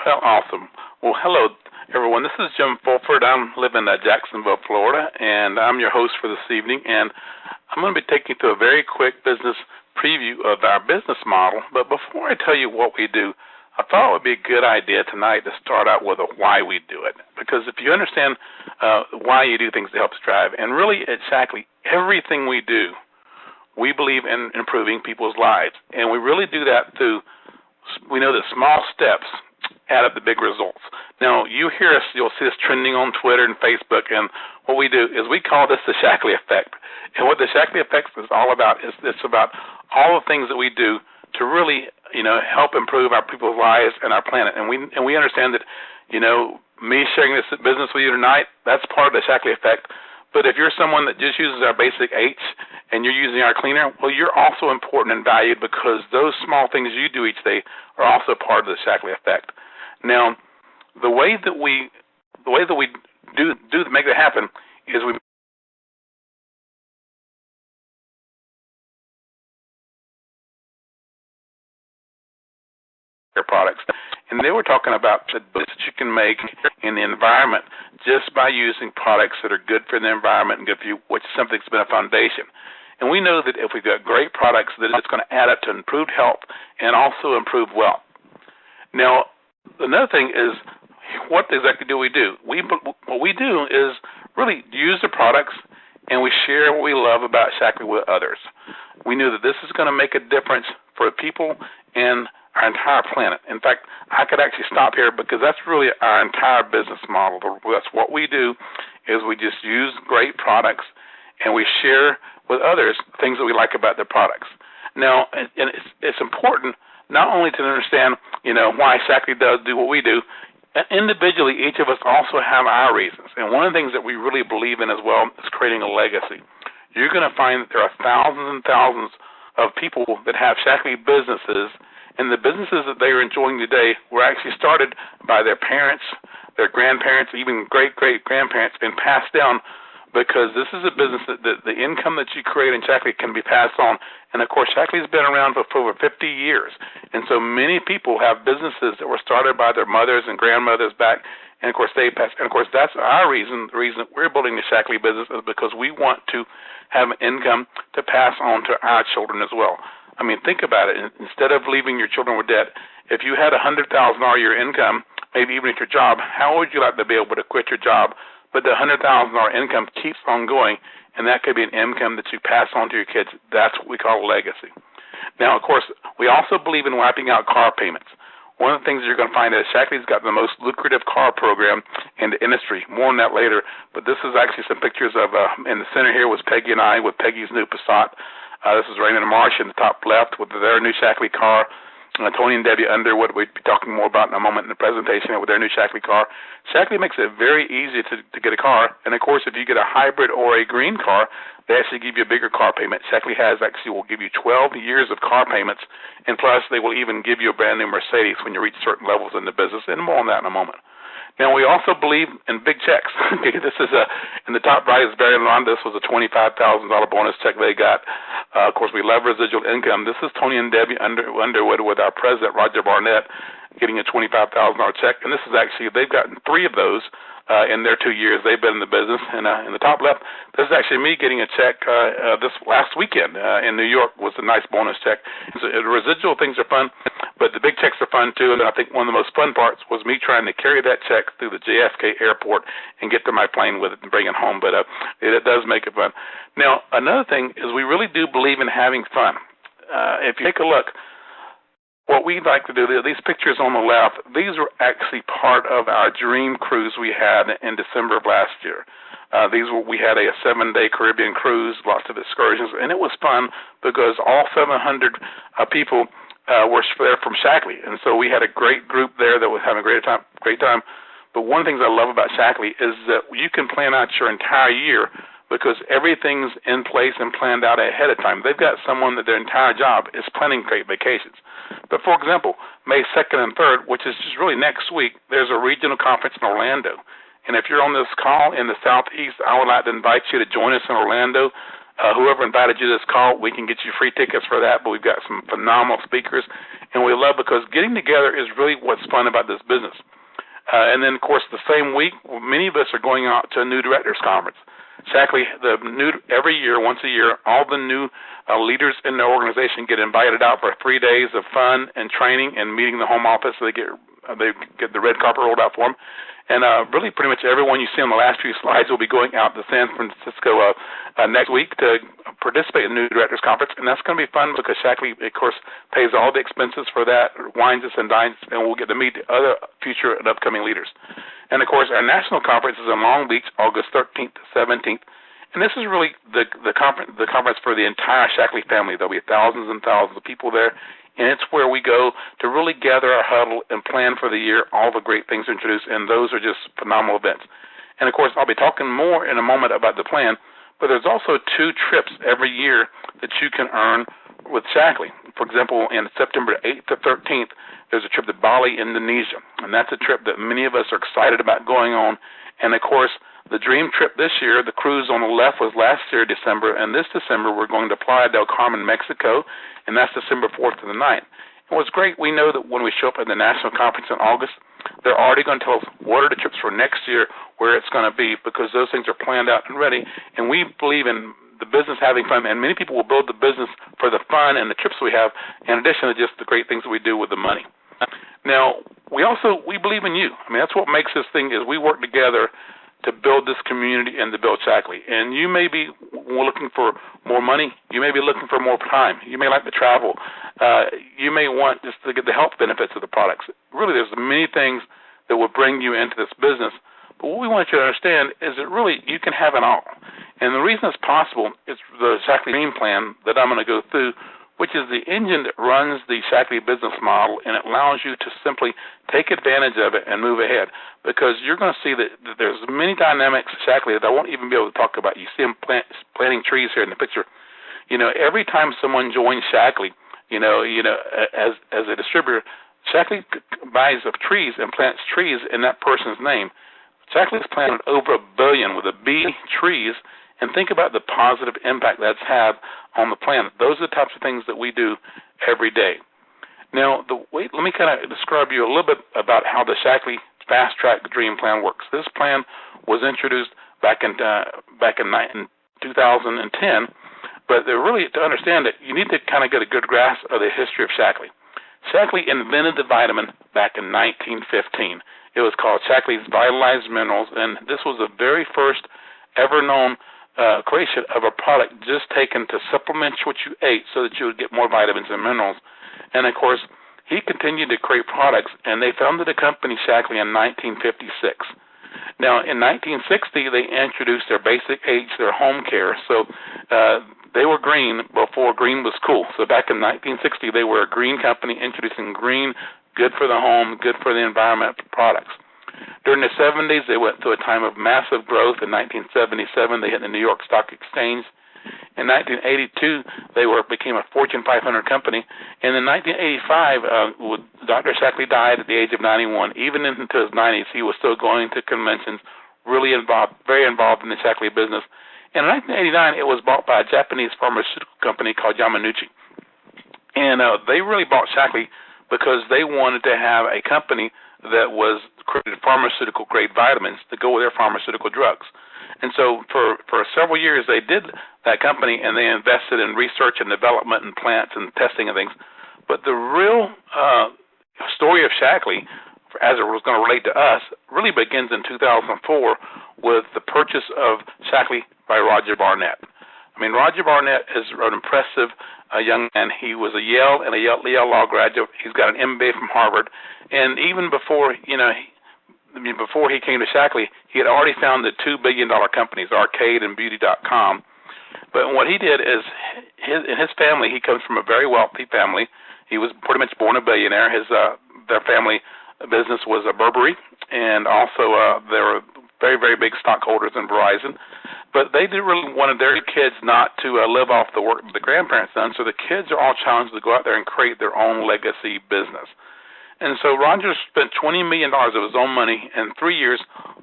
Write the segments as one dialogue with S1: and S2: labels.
S1: Well, awesome. Well, hello, everyone. This is Jim Fulford. I'm living in Jacksonville, Florida, and I'm your host for this evening. And I'm going to be taking you through a very quick business preview of our business model. But before I tell you what we do, I thought it would be a good idea tonight to start out with a why we do it. Because if you understand why you do things to help strive, and really at Shaklee, everything we do, we believe in improving people's lives. And we really do that through, we know that small steps add up to big results. Now, you'll see this trending on Twitter and Facebook, and what we do is we call this the Shaklee effect. And what the Shaklee effect is all about is it's about all the things that we do to really, help improve our people's lives and our planet. And we understand that, me sharing this business with you tonight, that's part of the Shaklee effect. But if you're someone that just uses our basic H and you're using our cleaner, well, you're also important and valued because those small things you do each day are also part of the Shaklee effect. Now, the way that we do to make that happen is we products. And they were talking about the difference that you can make in the environment just by using products that are good for the environment and good for you, which is something that's been a foundation. And we know that if we've got great products, that it's going to add up to improved health and also improved wealth. Now, another thing is, what exactly do we do? What we do is really use the products and we share what we love about Shaklee with others. We knew that this is going to make a difference for people and our entire planet. In fact, I could actually stop here because that's really our entire business model. That's what we do is we just use great products and we share with others things that we like about their products. Now, and it's important not only to understand, why Shaklee does do what we do. Individually, each of us also have our reasons. And one of the things that we really believe in as well is creating a legacy. You're going to find that there are thousands and thousands of people that have Shaklee businesses, and the businesses that they are enjoying today were actually started by their parents, their grandparents, even great-great-grandparents, and passed down because this is a business that the income that you create in Shaklee can be passed on. And, of course, Shaklee's been around for over 50 years. And so many people have businesses that were started by their mothers and grandmothers back, and, of course, they passed. And, of course, that's our reason. The reason that we're building the Shaklee business is because we want to have an income to pass on to our children as well. I mean, think about it. Instead of leaving your children with debt, if you had $100,000 a year income, maybe even at your job, how would you like to be able to quit your job? But the $100,000 income keeps on going, and that could be an income that you pass on to your kids. That's what we call a legacy. Now, of course, we also believe in wiping out car payments. One of the things you're going to find is Shaklee's got the most lucrative car program in the industry. More on that later, but this is actually some pictures of, in the center here was Peggy and I with Peggy's new Passat. This is Raymond and Marsh in the top left with their new Shaklee car. Tony and Debbie Underwood, we'll be talking more about in a moment in the presentation with their new Shaklee car. Shaklee makes it very easy to get a car. And, of course, if you get a hybrid or a green car, they actually give you a bigger car payment. Shaklee will give you 12 years of car payments, and plus they will even give you a brand-new Mercedes when you reach certain levels in the business, and more on that in a moment. Now, we also believe in big checks. This is in the top right is Barry and Ron. This was a $25,000 bonus check they got. Of course, we love residual income. This is Tony and Debbie Underwood with our president, Roger Barnett, getting a $25,000 check. And this is actually, they've gotten 3 of those in their 2 years they've been in the business. And in the top left, this is actually me getting a check this last weekend in New York was a nice bonus check. So the residual things are fun, but the big checks are fun too. And I think one of the most fun parts was me trying to carry that check through the JFK airport and get to my plane with it and bring it home. But it does make it fun. Now, another thing is we really do believe in having fun. If you take a look, what we'd like to do, these pictures on the left, these were actually part of our dream cruise we had in December of last year. We had a 7-day Caribbean cruise, lots of excursions, and it was fun because all 700 people were there from Shaklee, and so we had a great group there that was having a great time. But one of the things I love about Shaklee is that you can plan out your entire year because everything's in place and planned out ahead of time. They've got someone that their entire job is planning great vacations. But, for example, May 2nd and 3rd, which is just really next week, there's a regional conference in Orlando. And if you're on this call in the Southeast, I would like to invite you to join us in Orlando. Whoever invited you to this call, we can get you free tickets for that, but we've got some phenomenal speakers, and we love because getting together is really what's fun about this business. And then, of course, the same week, many of us are going out to a new directors conference. Shaklee, every year, once a year, all the new leaders in the organization get invited out for 3 days of fun and training and meeting the home office. So they get the red carpet rolled out for them. And really pretty much everyone you see on the last few slides will be going out to San Francisco next week to participate in the New Directors Conference. And that's going to be fun because Shaklee, of course, pays all the expenses for that, wines us and dines, and we'll get to meet other future and upcoming leaders. And, of course, our national conference is in Long Beach, August 13th to 17th. And this is really the conference for the entire Shaklee family. There'll be thousands and thousands of people there. And it's where we go to really gather our huddle and plan for the year, all the great things introduced, and those are just phenomenal events. And, of course, I'll be talking more in a moment about the plan, but there's also 2 trips every year that you can earn with Shaklee. For example, in September 8th to 13th, there's a trip to Bali, Indonesia, and that's a trip that many of us are excited about going on. And, of course, the dream trip this year, the cruise on the left was last year, December, and this December we're going to Playa del Carmen, Mexico, and that's December 4th to the 9th. And what's great, we know that when we show up at the national conference in August, they're already going to tell us what are the trips for next year, where it's going to be, because those things are planned out and ready. And we believe in the business having fun, and many people will build the business for the fun and the trips we have, in addition to just the great things that we do with the money. Now, we believe in you. I mean, that's what makes this thing is we work together to build this community and to build Shaklee. And you may be looking for more money. You may be looking for more time. You may like to travel. You may want just to get the health benefits of the products. Really, there's many things that will bring you into this business. But what we want you to understand is that really you can have it all. And the reason it's possible is the Shaklee Dream Plan that I'm going to go through, which is the engine that runs the Shaklee business model, and it allows you to simply take advantage of it and move ahead. Because you're going to see that there's many dynamics of Shaklee that I won't even be able to talk about. You see them planting trees here in the picture. You know, every time someone joins Shaklee, as a distributor, Shaklee buys of trees and plants trees in that person's name. Shaklee's planted over 1 billion with a B trees, and think about the positive impact that's had on the planet. Those are the types of things that we do every day. Now, let me kind of describe you a little bit about how the Shaklee FastTrack Dream Plan works. This plan was introduced back in 2010, but really to understand it, you need to kind of get a good grasp of the history of Shaklee. Shaklee invented the vitamin back in 1915. It was called Shaklee's Vitalized Minerals, and this was the very first ever known creation of a product just taken to supplement what you ate so that you would get more vitamins and minerals. And, of course, he continued to create products, and they founded a company, Shaklee, in 1956. Now, in 1960, they introduced their Basic H, their home care. So they were green before green was cool. So back in 1960, they were a green company introducing green, good for the home, good for the environment products. During the 70s, they went through a time of massive growth. In 1977, they hit the New York Stock Exchange. In 1982, they became a Fortune 500 company. And in 1985, Dr. Shaklee died at the age of 91. Even into his 90s, he was still going to conventions, really involved, very involved in the Shaklee business. And in 1989, it was bought by a Japanese pharmaceutical company called Yamanouchi. And they really bought Shaklee because they wanted to have a company that was created pharmaceutical-grade vitamins to go with their pharmaceutical drugs. And so for several years, they did that company, and they invested in research and development and plants and testing and things. But the real story of Shaklee, as it was going to relate to us, really begins in 2004 with the purchase of Shaklee by Roger Barnett. I mean, Roger Barnett is an impressive young man. He was a Yale and a Yale Law graduate. He's got an MBA from Harvard. And even before, before he came to Shaklee, he had already founded 2 billion companies, Arcade and Beauty.com. But what he did is, in his family, he comes from a very wealthy family. He was pretty much born a billionaire. Their family business was a Burberry, and also they were very, very big stockholders in Verizon. But they really wanted their kids not to live off the work the grandparents done, so the kids are all challenged to go out there and create their own legacy business. And so Roger spent $20 million of his own money in 3 years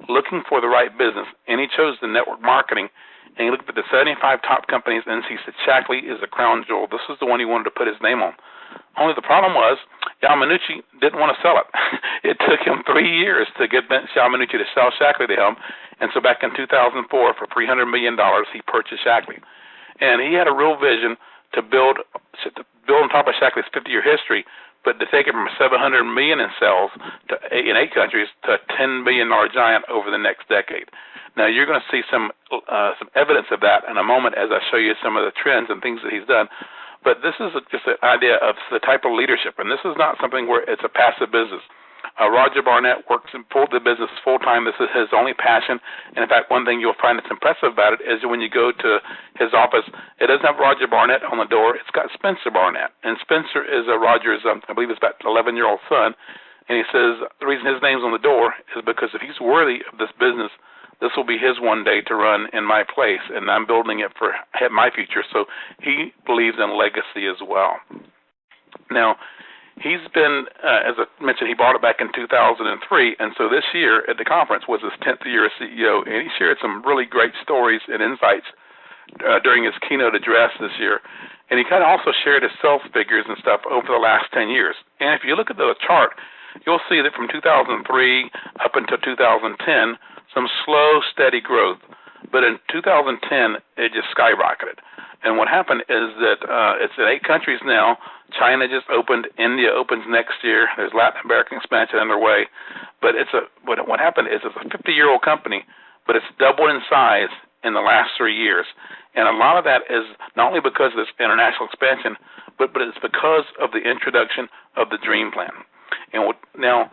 S1: looking for the right business, and he chose the network marketing. and he looked at the 75 top companies, and he said Shaklee is the crown jewel. This is the one he wanted to put his name on. Only the problem was Yamanuchi didn't want to sell it. It took him 3 years to get Yamanuchi to sell Shaklee to him, and so back in 2004, for $300 million, he purchased Shaklee. And he had a real vision to build on top of Shaklee's 50-year history, but to take it from $700 million in sales in 8 countries to a $10 billion giant over the next decade. Now, you're going to see some evidence of that in a moment as I show you some of the trends and things that he's done. But this is just an idea of the type of leadership, and this is not something where it's a passive business. Roger Barnett works in the business full-time. This is his only passion. And, in fact, one thing you'll find that's impressive about it is when you go to his office, it doesn't have Roger Barnett on the door. It's got Spencer Barnett. And Spencer is Roger's, I believe it's about 11-year-old son. And he says the reason his name's on the door is because if he's worthy of this business, this will be his one day to run in my place, and I'm building it for my future. So he believes in legacy as well. Now, he's been, as I mentioned, he bought it back in 2003, and so this year at the conference was his 10th year as CEO, and he shared some really great stories and insights during his keynote address this year. And he kind of also shared his sales figures and stuff over the last 10 years. And if you look at the chart, you'll see that from 2003 up until 2010, some slow, steady growth. But in 2010, it just skyrocketed. And what happened is that it's in 8 countries now. China just opened. India opens next year. There's Latin American expansion underway. But what happened is it's a 50-year-old company, but it's doubled in size in the last 3 years. And a lot of that is not only because of this international expansion, but it's because of the introduction of the Dream Plan. And now,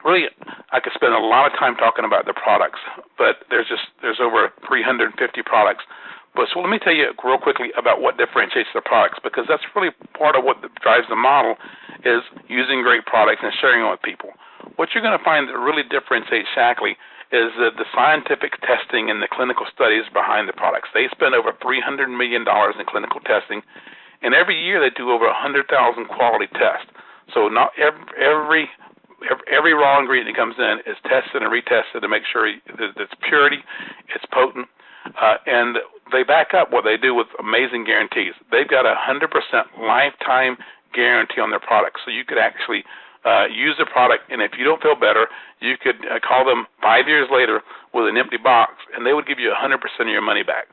S1: really, I could spend a lot of time talking about the products, but there's over 350 products. But so let me tell you real quickly about what differentiates the products, because that's really part of what drives the model is using great products and sharing them with people. What you're going to find that really differentiates Shaklee is the scientific testing and the clinical studies behind the products. They spend over $300 million in clinical testing, and every year they do over 100,000 quality tests. So not every raw ingredient that comes in is tested and retested to make sure that it's purity, it's potent, and they back up what they do with amazing guarantees. They've got a 100% lifetime guarantee on their products. So you could actually use the product, and if you don't feel better, you could call them 5 years later with an empty box, and they would give you 100% of your money back.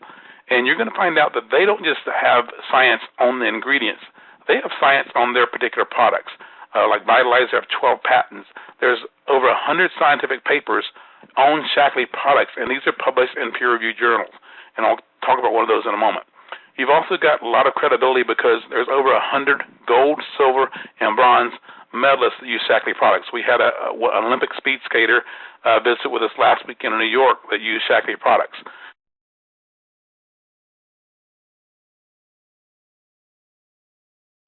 S1: And you're going to find out that they don't just have science on the ingredients. They have science on their particular products. Like Vitalizer have 12 patents. There's over 100 scientific papers on Shaklee products, and these are published in peer-reviewed journals. And I'll talk about one of those in a moment. You've also got a lot of credibility because there's over 100 gold, silver, and bronze medalists that use Shaklee products. We had an Olympic speed skater visit with us last weekend in New York that used Shaklee products.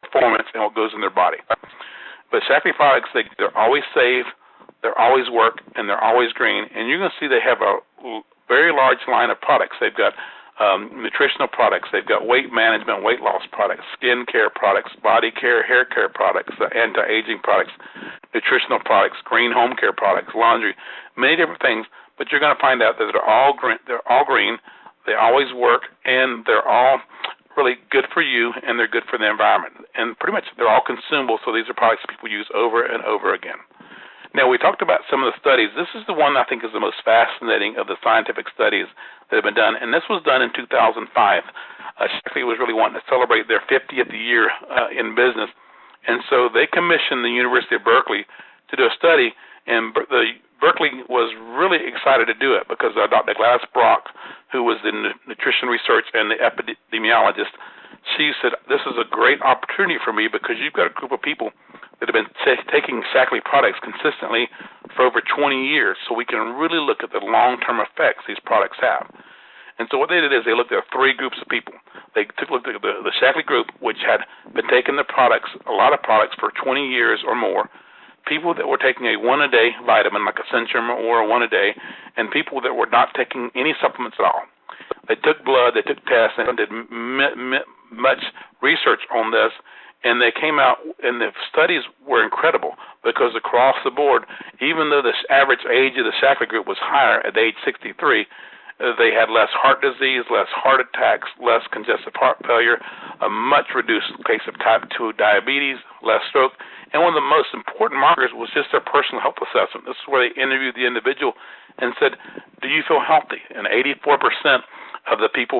S1: Performance and what goes in their body. But Shaklee products, they're always safe, they're always work, and they're always green. And you're going to see they have a very large line of products. They've got nutritional products. They've got weight management, weight loss products, skin care products, body care, hair care products, anti-aging products, nutritional products, green home care products, laundry, many different things. But you're going to find out that they're all green, they always work, and they're all really good for you, and they're good for the environment. And pretty much they're all consumable, so these are products people use over and over again. Now, we talked about some of the studies. This is the one I think is the most fascinating of the scientific studies that have been done, and this was done in 2005. Shaklee was really wanting to celebrate their 50th year in business, and so they commissioned the University of Berkeley to do a study, and Berkeley was really excited to do it because Dr. Gladys Brock, who was the nutrition research and the epidemiologist, she said, this is a great opportunity for me because you've got a group of people that have been taking Shaklee products consistently for over 20 years, so we can really look at the long-term effects these products have. And so what they did is they looked at 3 groups of people. They took a look at the Shaklee group, which had been taking the products, a lot of products, for 20 years or more, people that were taking a one-a-day vitamin like a Centrum or a one-a-day, and people that were not taking any supplements at all. They took blood, they took tests, and did much research on this, and they came out, and the studies were incredible because across the board, even though the average age of the Shaklee group was higher at age 63, They had less heart disease, less heart attacks, less congestive heart failure, a much reduced case of type 2 diabetes, less stroke, and one of the most important markers was just their personal health assessment. This is where they interviewed the individual and said, do you feel healthy? And 84% of the people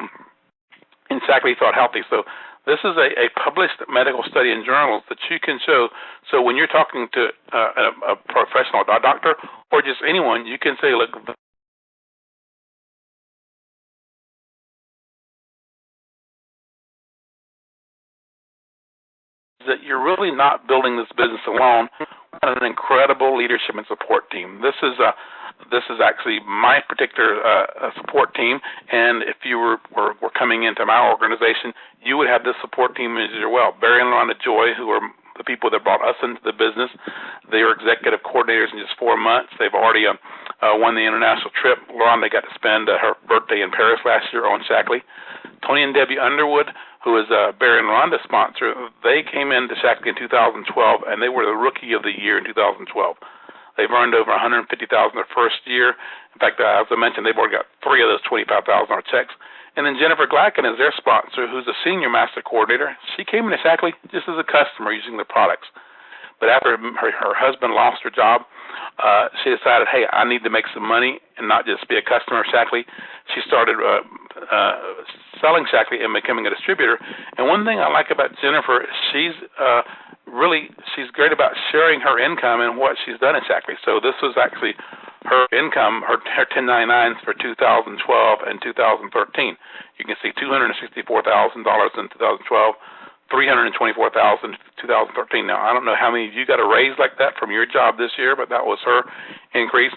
S1: in Shaklee felt healthy. So this is a published medical study in journals that you can show. So when you're talking to a professional, a doctor, or just anyone, you can say, look, that you're really not building this business alone. An incredible leadership and support team. This is actually my particular support team, and if you were coming into my organization, you would have this support team as well. Barry and Rhonda Joy, who are the people that brought us into the business, they were executive coordinators in just 4 months. They've already won the international trip. Rhonda got to spend her birthday in Paris last year on Shaklee. Tony and Debbie Underwood, who is Barry and Rhonda's sponsor, they came into Shaklee in 2012, and they were the Rookie of the Year in 2012. They've earned over $150,000 their first year. In fact, as I mentioned, they've already got 3 of those $25,000 checks. And then Jennifer Glacken is their sponsor, who's a senior master coordinator. She came into Shaklee just as a customer using their products. But after her husband lost her job, she decided, hey, I need to make some money and not just be a customer of Shaklee. She started selling Shaklee and becoming a distributor. And one thing I like about Jennifer, she's great about sharing her income and what she's done in Shaklee. So this was actually her income, her 1099s for 2012 and 2013. You can see $264,000 in 2012. $324,000 in 2013. Now, I don't know how many of you got a raise like that from your job this year, but that was her increase.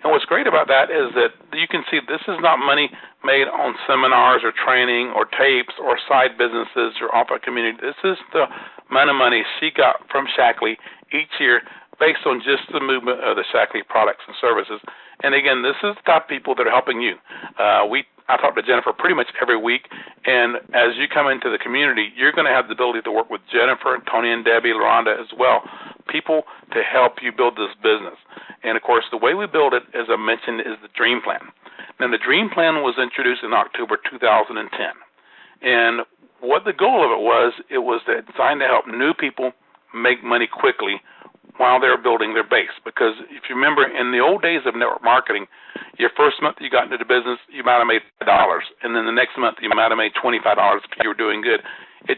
S1: And what's great about that is that you can see this is not money made on seminars or training or tapes or side businesses or off our community. This is the amount of money she got from Shaklee each year based on just the movement of the Shaklee products and services. And again, this is the top people that are helping you. I talk to Jennifer pretty much every week, and as you come into the community, you're going to have the ability to work with Jennifer, Tony and Debbie, Rhonda as well, people to help you build this business. And, of course, the way we build it, as I mentioned, is the Dream Plan. Now, the Dream Plan was introduced in October 2010, and what the goal of it was designed to help new people make money quickly while they're building their base. Because if you remember, in the old days of network marketing, your first month you got into the business, you might have made $5, and then the next month you might have made $25 if you were doing good. It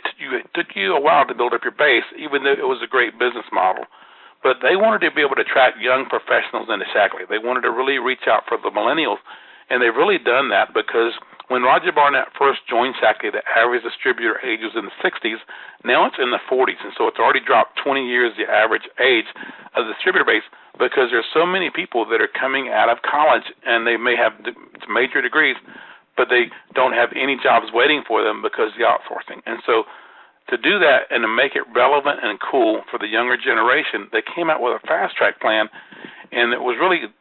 S1: took you a while to build up your base, even though it was a great business model. But they wanted to be able to attract young professionals into Shaklee. They wanted to really reach out for the millennials, and they've really done that because when Roger Barnett first joined Shaklee, the average distributor age was in the 60s. Now it's in the 40s, and so it's already dropped 20 years the average age of the distributor base because there's so many people that are coming out of college, and they may have major degrees, but they don't have any jobs waiting for them because of the outsourcing. And so to do that and to make it relevant and cool for the younger generation, they came out with a FastTrack plan, and it was really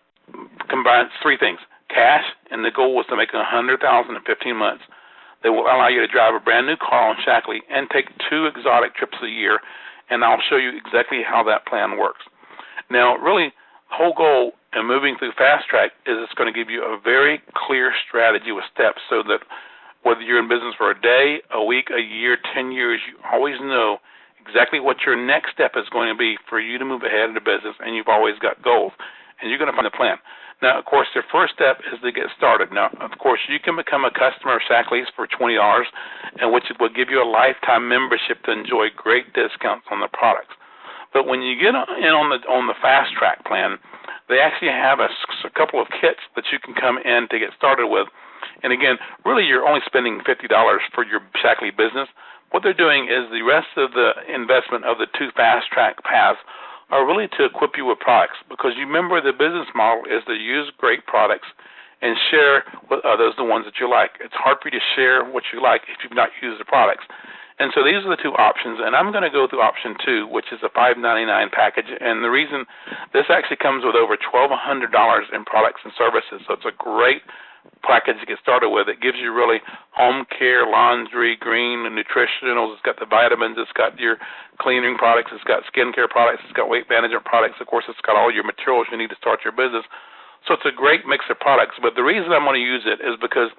S1: combined 3 things. Cash, and the goal was to make $100,000 in 15 months. They will allow you to drive a brand new car on Shaklee and take 2 exotic trips a year, and I'll show you exactly how that plan works. Now, really, the whole goal in moving through FastTrack is it's going to give you a very clear strategy with steps so that whether you're in business for a day, a week, a year, 10 years, you always know exactly what your next step is going to be for you to move ahead in the business, and you've always got goals, and you're going to find a plan. Now, of course, the first step is to get started. Now, of course, you can become a customer of Shaklee's for $20, and which will give you a lifetime membership to enjoy great discounts on the products. But when you get in on the FastTrack plan, they actually have a couple of kits that you can come in to get started with. And again, really, you're only spending $50 for your Shaklee business. What they're doing is the rest of the investment of the 2 FastTrack paths are really to equip you with products, because you remember the business model is to use great products and share with others the ones that you like. It's hard for you to share what you like if you've not used the products. And so these are the 2 options, and I'm going to go through option 2, which is a $5.99 package. And the reason this actually comes with over $1,200 in products and services, so it's a great package to get started with. It gives you really home care, laundry, green, and nutritionals. It's got the vitamins. It's got your cleaning products. It's got skincare products. It's got weight management products. Of course, it's got all your materials you need to start your business. So it's a great mix of products. But the reason I'm going to use it is because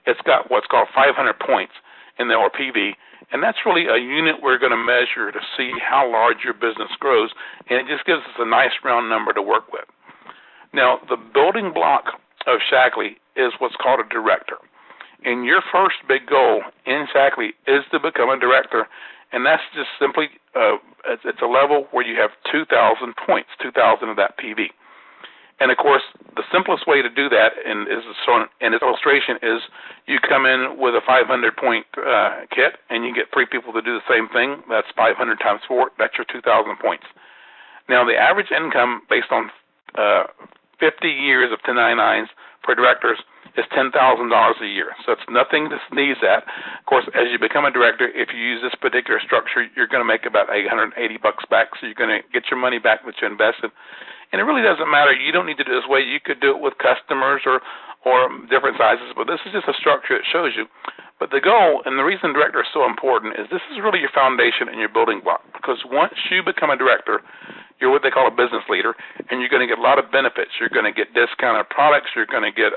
S1: it's got what's called 500 points in the ORPV, and that's really a unit we're going to measure to see how large your business grows, and it just gives us a nice round number to work with. Now, the building block of Shaklee is what's called a director. And your first big goal in Shaklee is to become a director, and that's just simply it's a level where you have 2,000 points, 2,000 of that PV. And, of course, the simplest way to do that, and is shown in this illustration, is you come in with a 500-point kit, and you get 3 people to do the same thing. That's 500 times 4. That's your 2,000 points. Now, the average income based on 50 years of 1099s for directors is $10,000 a year. So it's nothing to sneeze at. Of course, as you become a director, if you use this particular structure, you're going to make about $880 back. So you're going to get your money back that you invested. And it really doesn't matter. You don't need to do it this way. You could do it with customers or different sizes, but this is just a structure that shows you. But the goal, and the reason director is so important, is this is really your foundation and your building block. Because once you become a director, you're what they call a business leader, and you're going to get a lot of benefits. You're going to get discounted products. You're going to get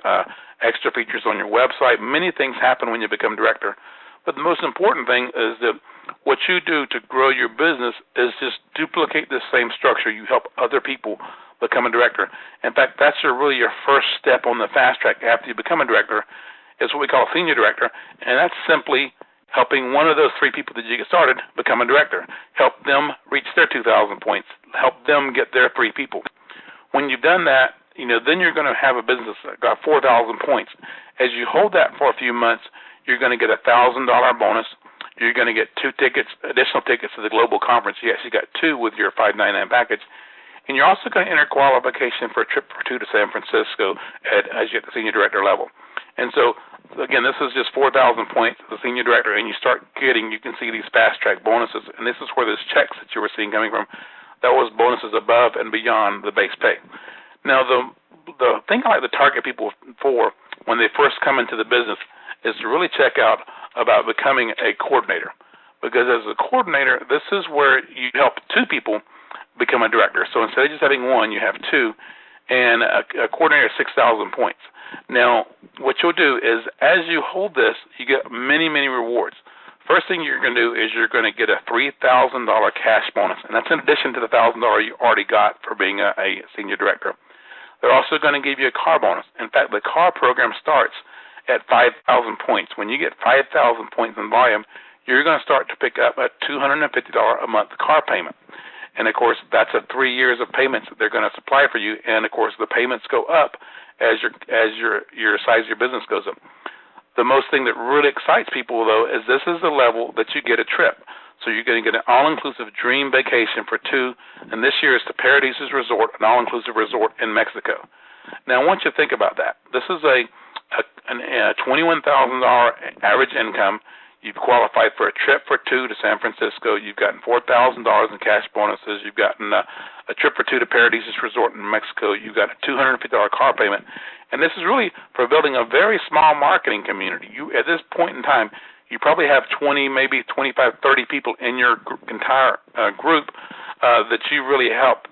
S1: extra features on your website. Many things happen when you become director. But the most important thing is that what you do to grow your business is just duplicate the same structure. You help other people become a director. In fact, that's really your first step on the fast track after you become a director, is what we call a senior director, and that's simply helping one of those 3 people that you get started become a director. Help them reach their 2,000 points. Help them get their 3 people. When you've done that, then you're going to have a business that got 4,000 points. As you hold that for a few months, you're going to get a $1,000 bonus. You're going to get 2 additional tickets to the global conference. You actually got 2 with your $599 package. And you're also going to enter qualification for a trip for 2 to San Francisco as you get the senior director level. And so, again, this is just 4,000 points as a senior director, and you start getting, you can see these fast-track bonuses, and this is where those checks that you were seeing coming from, that was bonuses above and beyond the base pay. Now, the thing I like to target people for when they first come into the business is to really check out about becoming a coordinator. Because as a coordinator, this is where you help 2 people become a director. So instead of just having 1, you have 2, and a coordinator is 6,000 points. Now, what you'll do is as you hold this, you get many, many rewards. First thing you're going to do is you're going to get a $3,000 cash bonus, and that's in addition to the $1,000 you already got for being a senior director. They're also going to give you a car bonus. In fact, the car program starts at 5,000 points. When you get 5,000 points in volume, you're going to start to pick up a $250 a month car payment. And, of course, that's 3 years of payments that they're going to supply for you. And, of course, the payments go up as your size of your business goes up. The most thing that really excites people, though, is this is the level that you get a trip. So you're going to get an all-inclusive dream vacation for 2, and this year is the Paradises Resort, an all-inclusive resort in Mexico. Now, I want you to think about that. This is a $21,000 average income. You've qualified for a trip for 2 to San Francisco. You've gotten $4,000 in cash bonuses. You've gotten a trip for 2 to Paradises Resort in Mexico. You've got a $250 car payment. And this is really for building a very small marketing community. At this point in time, you probably have 20, maybe 25, 30 people in your entire group that you really help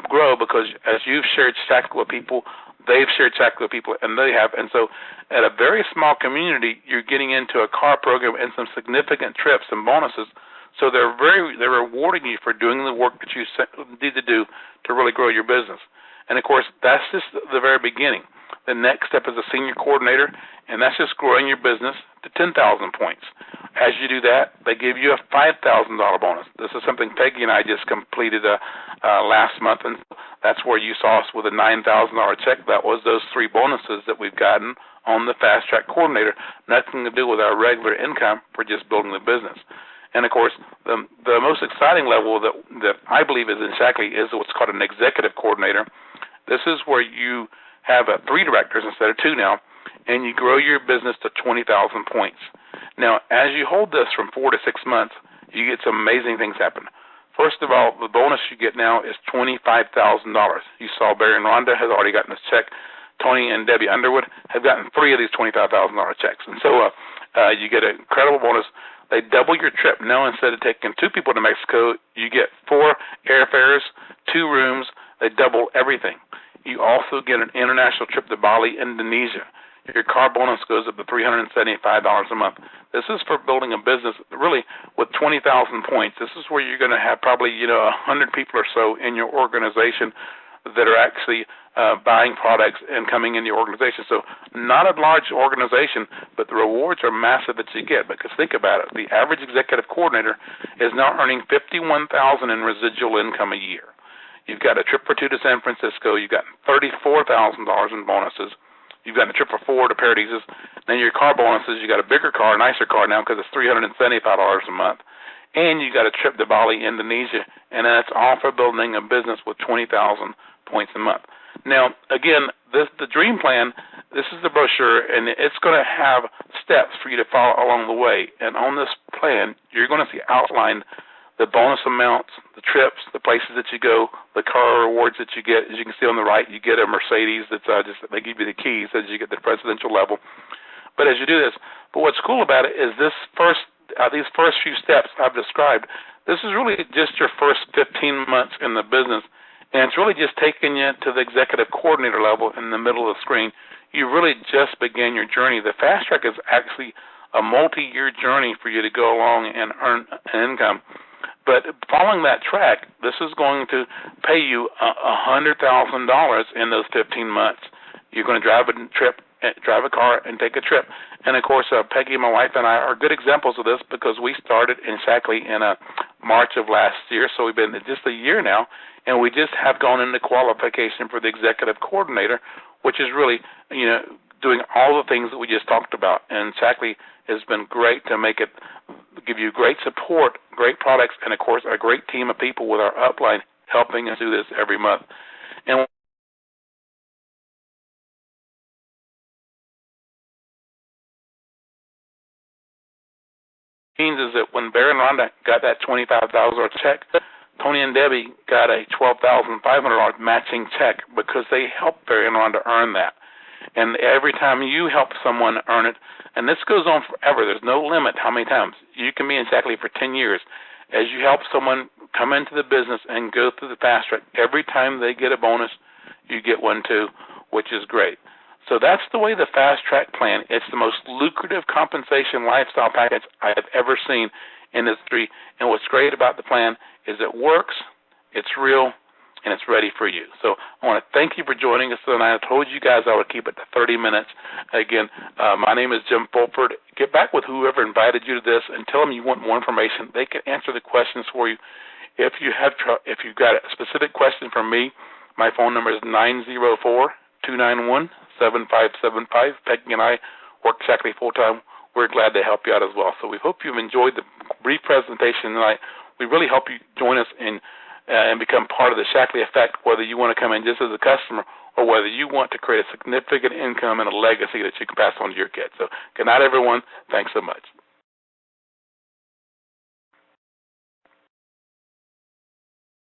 S1: grow, because as you've shared Shaklee with people, they've shared Shaklee with people, and they have. And so at a very small community, you're getting into a car program and some significant trips and bonuses. So they're rewarding you for doing the work that you need to do to really grow your business. And, of course, that's just the very beginning. The next step is a senior coordinator, and that's just growing your business to 10,000 points. As you do that, they give you a $5,000 bonus. This is something Peggy and I just completed last month, and that's where you saw us with a $9,000 check. That was those 3 bonuses that we've gotten on the Fast Track Coordinator. Nothing to do with our regular income for just building the business. And, of course, the most exciting level that I believe is in Shaklee is what's called an executive coordinator. This is where you have 3 directors instead of 2 now, and you grow your business to 20,000 points. Now, as you hold this from 4 to 6 months, you get some amazing things happen. First of all, the bonus you get now is $25,000. You saw Barry and Rhonda has already gotten this check. Tony and Debbie Underwood have gotten 3 of these $25,000 checks. And so you get an incredible bonus. They double your trip. Now, instead of taking 2 people to Mexico, you get 4 airfares, 2 rooms. They double everything. You also get an international trip to Bali, Indonesia. Your car bonus goes up to $375 a month. This is for building a business really with 20,000 points. This is where you're going to have probably 100 people or so in your organization that are actually buying products and coming in your organization. So not a large organization, but the rewards are massive that you get. Because think about it, the average executive coordinator is now earning $51,000 in residual income a year. You've got a trip for 2 to San Francisco. You've got $34,000 in bonuses. You've got a trip for 4 to Paradises. Then your car bonuses, you got a bigger car, a nicer car now because it's $375 a month. And you got a trip to Bali, Indonesia, and that's all for building a business with 20,000 points a month. Now, again, the dream plan, this is the brochure, and it's going to have steps for you to follow along the way. And on this plan, you're going to see outlined the bonus amounts, the trips, the places that you go, the car rewards that you get. As you can see on the right, you get a Mercedes that's they give you the keys as you get to the presidential level. But as you do this, but what's cool about it is these first few steps I've described, this is really just your first 15 months in the business, and it's really just taking you to the executive coordinator level in the middle of the screen. You really just began your journey. The Fast Track is actually a multi-year journey for you to go along and earn an income. But following that track, this is going to pay you $100,000 in those 15 months. You're going to drive a car and take a trip. And, of course, Peggy, my wife, and I are good examples of this because we started in Shaklee in March of last year, so we've been just a year now, and we just have gone into qualification for the executive coordinator, which is really, doing all the things that we just talked about. And Shaklee has been great to give you great support, great products, and, of course, a great team of people with our upline helping us do this every month. And means is that when Barry and Rhonda got that $25,000 check, Tony and Debbie got a $12,500 matching check because they helped Barry and Rhonda earn that. And every time you help someone earn it, and this goes on forever, there's no limit how many times. You can be in Shaklee for 10 years. As you help someone come into the business and go through the Fast Track, every time they get a bonus, you get one too, which is great. So that's the way the Fast Track plan. It's the most lucrative compensation lifestyle package I have ever seen in this industry. And what's great about the plan is it works, it's real, and it's ready for you. So I want to thank you for joining us tonight. I told you guys I would keep it to 30 minutes. Again, my name is Jim Fulford. Get back with whoever invited you to this and tell them you want more information. They can answer the questions for you. If you've got a specific question from me, my phone number is 904-291-7575. Peggy and I work Shaklee full-time. We're glad to help you out as well. So we hope you've enjoyed the brief presentation tonight. We really hope you join us and become part of the Shaklee effect, whether you want to come in just as a customer or whether you want to create a significant income and a legacy that you can pass on to your kids. So good night, everyone. Thanks so much.